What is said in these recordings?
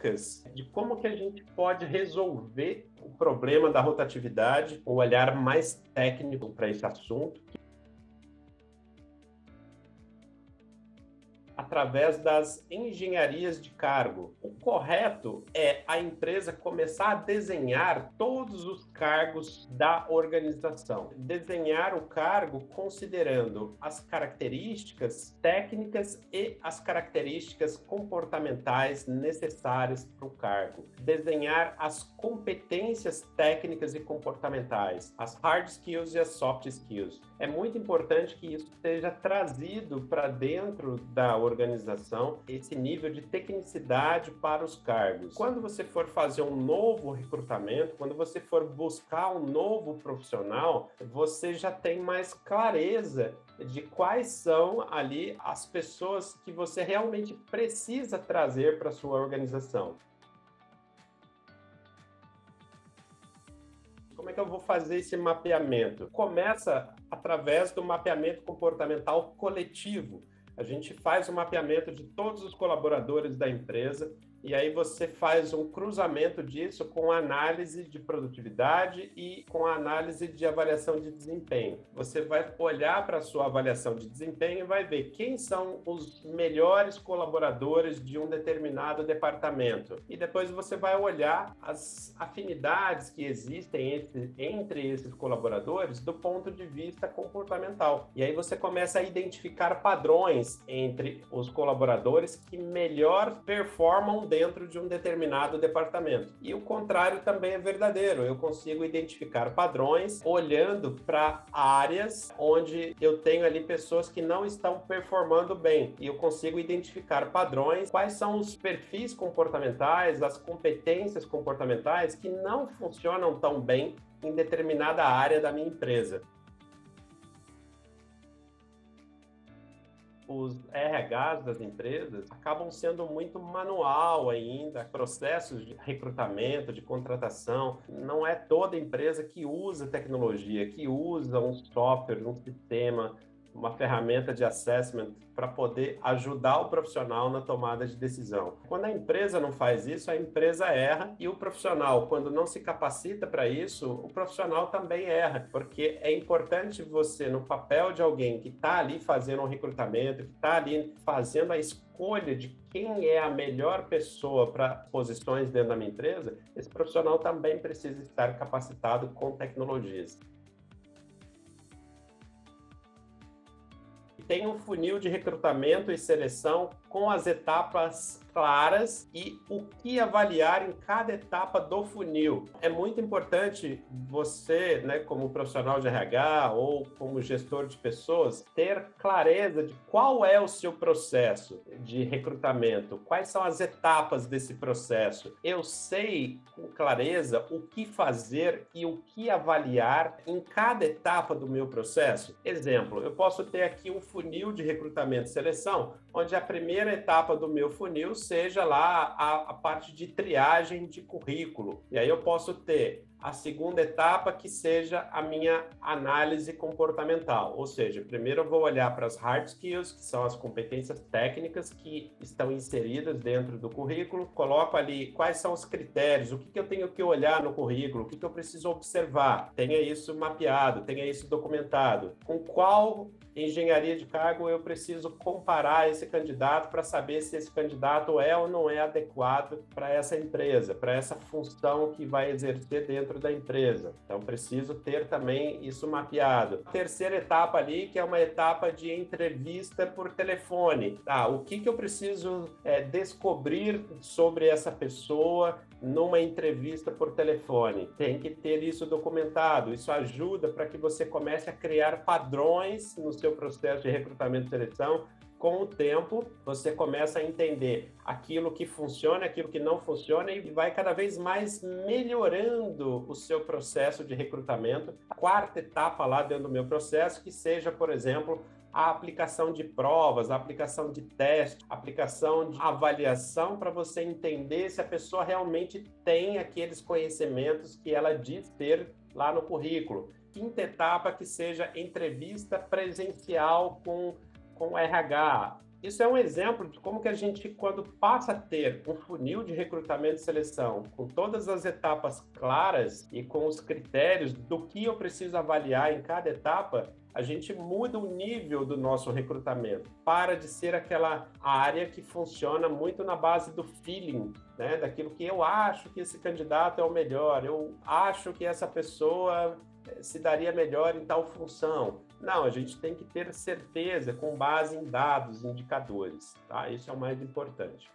dicas de como que a gente pode resolver o problema da rotatividade, um olhar mais técnico para esse assunto, através das engenharias de cargo. O correto é a empresa começar a desenhar todos os cargos da organização. Desenhar o cargo considerando as características técnicas e as características comportamentais necessárias para o cargo. Desenhar as competências técnicas e comportamentais, as hard skills e as soft skills. É muito importante que isso seja trazido para dentro da organização, esse nível de tecnicidade para os cargos. Quando você for fazer um novo recrutamento, quando você for buscar um novo profissional, você já tem mais clareza de quais são ali as pessoas que você realmente precisa trazer para a sua organização. Como é que eu vou fazer esse mapeamento? Começa através do mapeamento comportamental coletivo. A gente faz o mapeamento de todos os colaboradores da empresa e aí você faz um cruzamento disso com a análise de produtividade e com a análise de avaliação de desempenho. Você vai olhar para a sua avaliação de desempenho e vai ver quem são os melhores colaboradores de um determinado departamento. E depois você vai olhar as afinidades que existem entre esses colaboradores do ponto de vista comportamental. E aí você começa a identificar padrões entre os colaboradores que melhor performam dentro de um determinado departamento. E o contrário também é verdadeiro. Eu consigo identificar padrões olhando para áreas onde eu tenho ali pessoas que não estão performando bem. E eu consigo identificar padrões, quais são os perfis comportamentais, as competências comportamentais que não funcionam tão bem em determinada área da minha empresa. Os RHs das empresas acabam sendo muito manual ainda, processos de recrutamento, de contratação. Não é toda empresa que usa tecnologia, que usa um software, um sistema, uma ferramenta de assessment para poder ajudar o profissional na tomada de decisão. Quando a empresa não faz isso, a empresa erra e o profissional, quando não se capacita para isso, o profissional também erra, porque é importante você, no papel de alguém que está ali fazendo um recrutamento, que está ali fazendo a escolha de quem é a melhor pessoa para posições dentro da minha empresa, esse profissional também precisa estar capacitado com tecnologias. Tem um funil de recrutamento e seleção com as etapas claras e o que avaliar em cada etapa do funil. É muito importante você, né, como profissional de RH ou como gestor de pessoas, ter clareza de qual é o seu processo de recrutamento, quais são as etapas desse processo. Eu sei com clareza o que fazer e o que avaliar em cada etapa do meu processo. Exemplo, eu posso ter aqui um funil de recrutamento e seleção, onde a primeira etapa do meu funil seja lá a parte de triagem de currículo. E aí eu posso ter a segunda etapa que seja a minha análise comportamental, ou seja, primeiro eu vou olhar para as hard skills, que são as competências técnicas que estão inseridas dentro do currículo, coloco ali quais são os critérios, o que eu tenho que olhar no currículo, o que eu preciso observar, tenha isso mapeado, tenha isso documentado, com qual engenharia de cargo eu preciso comparar esse candidato para saber se esse candidato é ou não é adequado para essa empresa, para essa função que vai exercer dentro da empresa. Então, preciso ter também isso mapeado. A terceira etapa ali, que é uma etapa de entrevista por telefone. Tá, o que eu preciso descobrir sobre essa pessoa numa entrevista por telefone? Tem que ter isso documentado. Isso ajuda para que você comece a criar padrões no seu processo de recrutamento e seleção. Com o tempo, você começa a entender aquilo que funciona, aquilo que não funciona e vai cada vez mais melhorando o seu processo de recrutamento. A quarta etapa lá dentro do meu processo, que seja, por exemplo, a aplicação de provas, a aplicação de testes, a aplicação de avaliação para você entender se a pessoa realmente tem aqueles conhecimentos que ela diz ter lá no currículo. Quinta etapa, que seja entrevista presencial com RH. Isso é um exemplo de como que a gente, quando passa a ter um funil de recrutamento e seleção, com todas as etapas claras e com os critérios do que eu preciso avaliar em cada etapa, a gente muda o nível do nosso recrutamento. Para de ser aquela área que funciona muito na base do feeling, né? Daquilo que eu acho que esse candidato é o melhor, eu acho que essa pessoa se daria melhor em tal função. Não, a gente tem que ter certeza com base em dados, indicadores, tá? Isso é o mais importante.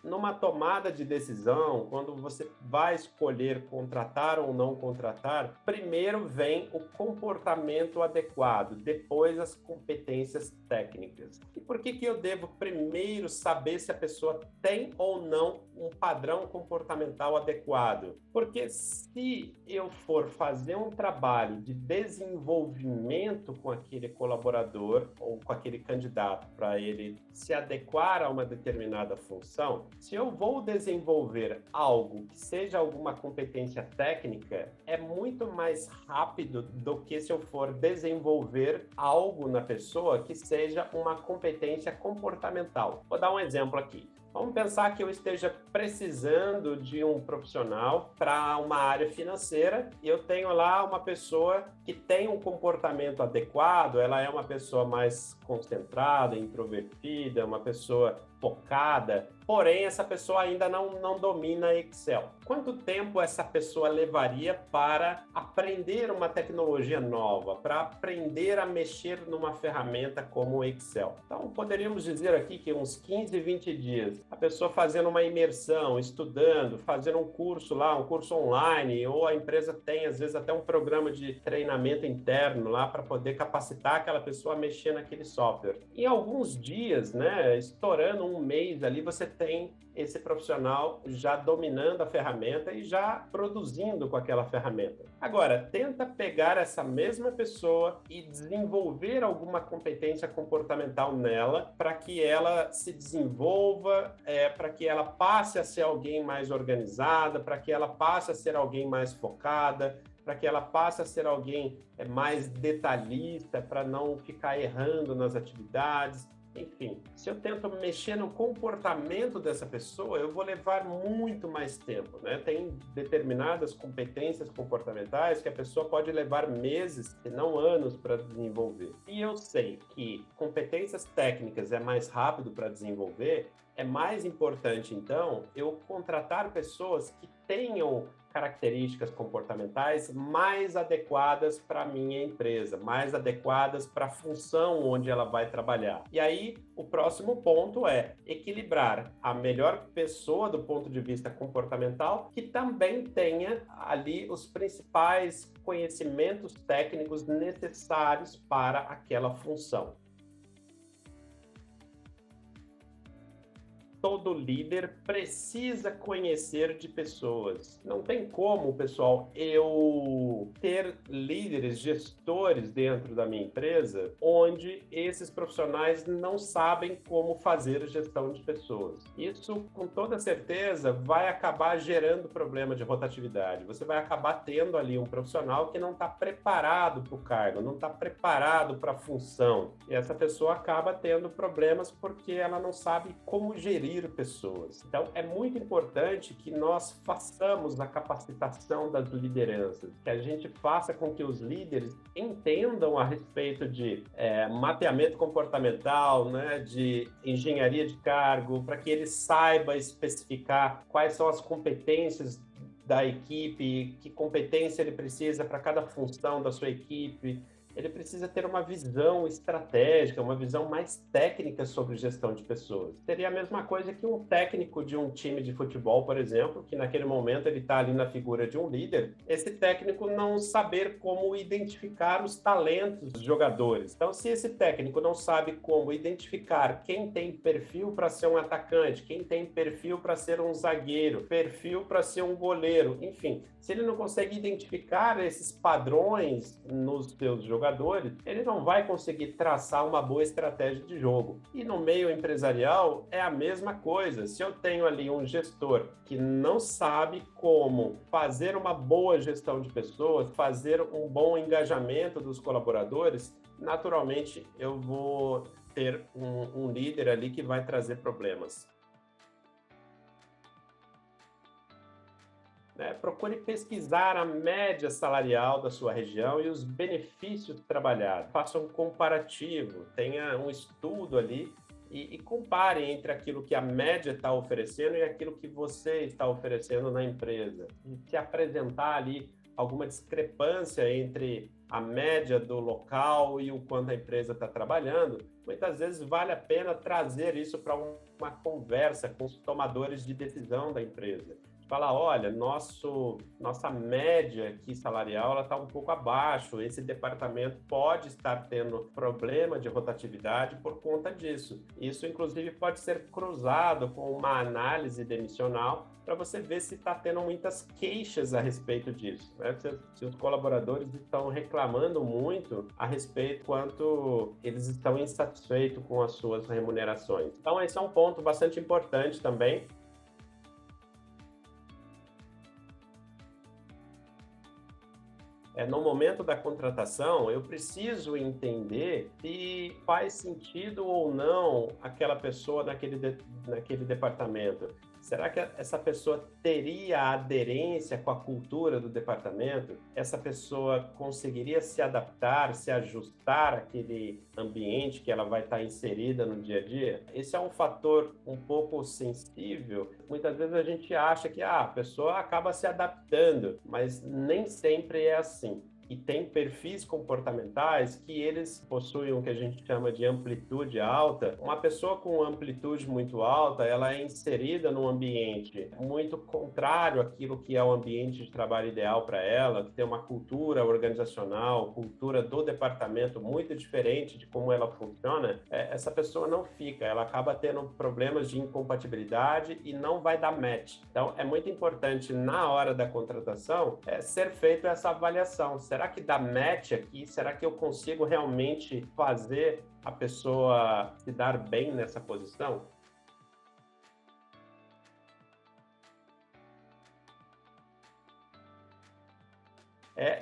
Numa tomada de decisão, quando você vai escolher contratar ou não contratar, primeiro vem o comportamento adequado, depois as competências técnicas. E por que eu devo primeiro saber se a pessoa tem ou não um padrão comportamental adequado? Porque se eu for fazer um trabalho de desenvolvimento com aquele colaborador ou com aquele candidato para ele se adequar a uma determinada função, se eu vou desenvolver algo que seja alguma competência técnica, é muito mais rápido do que se eu for desenvolver algo na pessoa que seja uma competência comportamental. Vou dar um exemplo aqui. Vamos pensar que eu esteja precisando de um profissional para uma área financeira e eu tenho lá uma pessoa que tem um comportamento adequado, ela é uma pessoa mais concentrada, introvertida, uma pessoa focada, porém essa pessoa ainda não domina Excel. Quanto tempo essa pessoa levaria para aprender uma tecnologia nova, para aprender a mexer numa ferramenta como o Excel? Então, poderíamos dizer aqui que uns 15, 20 dias, a pessoa fazendo uma imersão, estudando, fazendo um curso lá, um curso online, ou a empresa tem, às vezes, até um programa de treinamento interno lá para poder capacitar aquela pessoa a mexer naquele software. Em alguns dias, né, estourando um mês ali, você tem esse profissional já dominando a ferramenta e já produzindo com aquela ferramenta. Agora, tenta pegar essa mesma pessoa e desenvolver alguma competência comportamental nela para que ela se desenvolva, para que ela passe a ser alguém mais organizada, para que ela passe a ser alguém mais focada, para que ela passe a ser alguém mais detalhista, para não ficar errando nas atividades. Enfim, se eu tento mexer no comportamento dessa pessoa, eu vou levar muito mais tempo, né? Tem determinadas competências comportamentais que a pessoa pode levar meses, se não anos, para desenvolver. E eu sei que competências técnicas é mais rápido para desenvolver, é mais importante, então, eu contratar pessoas que tenham características comportamentais mais adequadas para a minha empresa, mais adequadas para a função onde ela vai trabalhar. E aí, o próximo ponto é equilibrar a melhor pessoa do ponto de vista comportamental, que também tenha ali os principais conhecimentos técnicos necessários para aquela função. Todo líder precisa conhecer de pessoas. Não tem como, pessoal, eu ter líderes, gestores dentro da minha empresa, onde esses profissionais não sabem como fazer gestão de pessoas. Isso, com toda certeza, vai acabar gerando problema de rotatividade. Você vai acabar tendo ali um profissional que não está preparado para o cargo, não está preparado para a função. E essa pessoa acaba tendo problemas porque ela não sabe como gerir pessoas. Então, é muito importante que nós façamos a capacitação das lideranças, que a gente faça com que os líderes entendam a respeito de mapeamento comportamental, né, de engenharia de cargo, para que ele saiba especificar quais são as competências da equipe, que competência ele precisa para cada função da sua equipe. Ele precisa ter uma visão estratégica, uma visão mais técnica sobre gestão de pessoas. Seria a mesma coisa que um técnico de um time de futebol, por exemplo, que naquele momento ele está ali na figura de um líder, esse técnico não saber como identificar os talentos dos jogadores. Então, se esse técnico não sabe como identificar quem tem perfil para ser um atacante, quem tem perfil para ser um zagueiro, perfil para ser um goleiro, enfim, se ele não consegue identificar esses padrões nos seus jogadores, colaboradores, ele não vai conseguir traçar uma boa estratégia de jogo. E no meio empresarial é a mesma coisa. Se eu tenho ali um gestor que não sabe como fazer uma boa gestão de pessoas, fazer um bom engajamento dos colaboradores, naturalmente eu vou ter um líder ali que vai trazer problemas. Né? Procure pesquisar a média salarial da sua região e os benefícios trabalhados. Faça um comparativo, tenha um estudo ali e compare entre aquilo que a média está oferecendo e aquilo que você está oferecendo na empresa. E se apresentar ali alguma discrepância entre a média do local e o quanto a empresa está trabalhando, muitas vezes vale a pena trazer isso para uma conversa com os tomadores de decisão da empresa. Falar, olha, nossa média aqui salarial está um pouco abaixo, esse departamento pode estar tendo problema de rotatividade por conta disso. Isso, inclusive, pode ser cruzado com uma análise demissional para você ver se está tendo muitas queixas a respeito disso. Né? Se os colaboradores estão reclamando muito a respeito quanto eles estão insatisfeitos com as suas remunerações. Então, esse é um ponto bastante importante também. No momento da contratação, eu preciso entender se faz sentido ou não aquela pessoa naquele departamento. Será que essa pessoa teria aderência com a cultura do departamento? Essa pessoa conseguiria se adaptar, se ajustar àquele ambiente que ela vai estar inserida no dia a dia? Esse é um fator um pouco sensível. Muitas vezes a gente acha que a pessoa acaba se adaptando, mas nem sempre é assim. E tem perfis comportamentais que eles possuem o que a gente chama de amplitude alta. Uma pessoa com amplitude muito alta, ela é inserida num ambiente muito contrário àquilo que é o ambiente de trabalho ideal para ela, que tem uma cultura organizacional, cultura do departamento muito diferente de como ela funciona. Essa pessoa não fica, ela acaba tendo problemas de incompatibilidade e não vai dar match. Então, é muito importante na hora da contratação ser feita essa avaliação. Será que dá match aqui? Será que eu consigo realmente fazer a pessoa se dar bem nessa posição?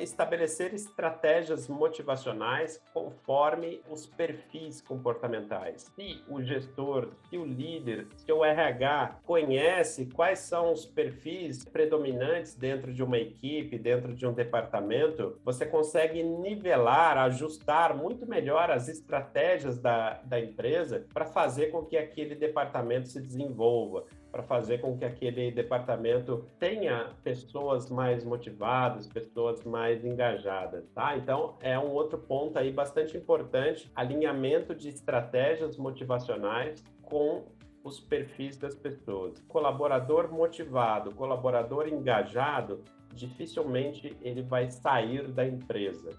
Estabelecer estratégias motivacionais conforme os perfis comportamentais. Se o gestor, se o líder, se o RH conhece quais são os perfis predominantes dentro de uma equipe, dentro de um departamento, você consegue nivelar, ajustar muito melhor as estratégias da empresa para fazer com que aquele departamento se desenvolva, para fazer com que aquele departamento tenha pessoas mais motivadas, pessoas mais engajadas, tá? Então, é um outro ponto aí bastante importante, alinhamento de estratégias motivacionais com os perfis das pessoas. Colaborador motivado, colaborador engajado, dificilmente ele vai sair da empresa.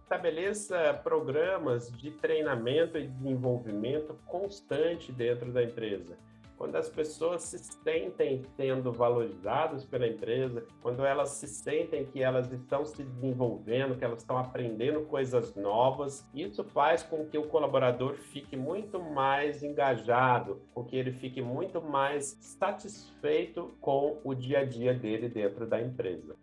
Estabeleça programas de treinamento e desenvolvimento constante dentro da empresa. Quando as pessoas se sentem sendo valorizadas pela empresa, quando elas se sentem que elas estão se desenvolvendo, que elas estão aprendendo coisas novas, isso faz com que o colaborador fique muito mais engajado, com que ele fique muito mais satisfeito com o dia a dia dele dentro da empresa.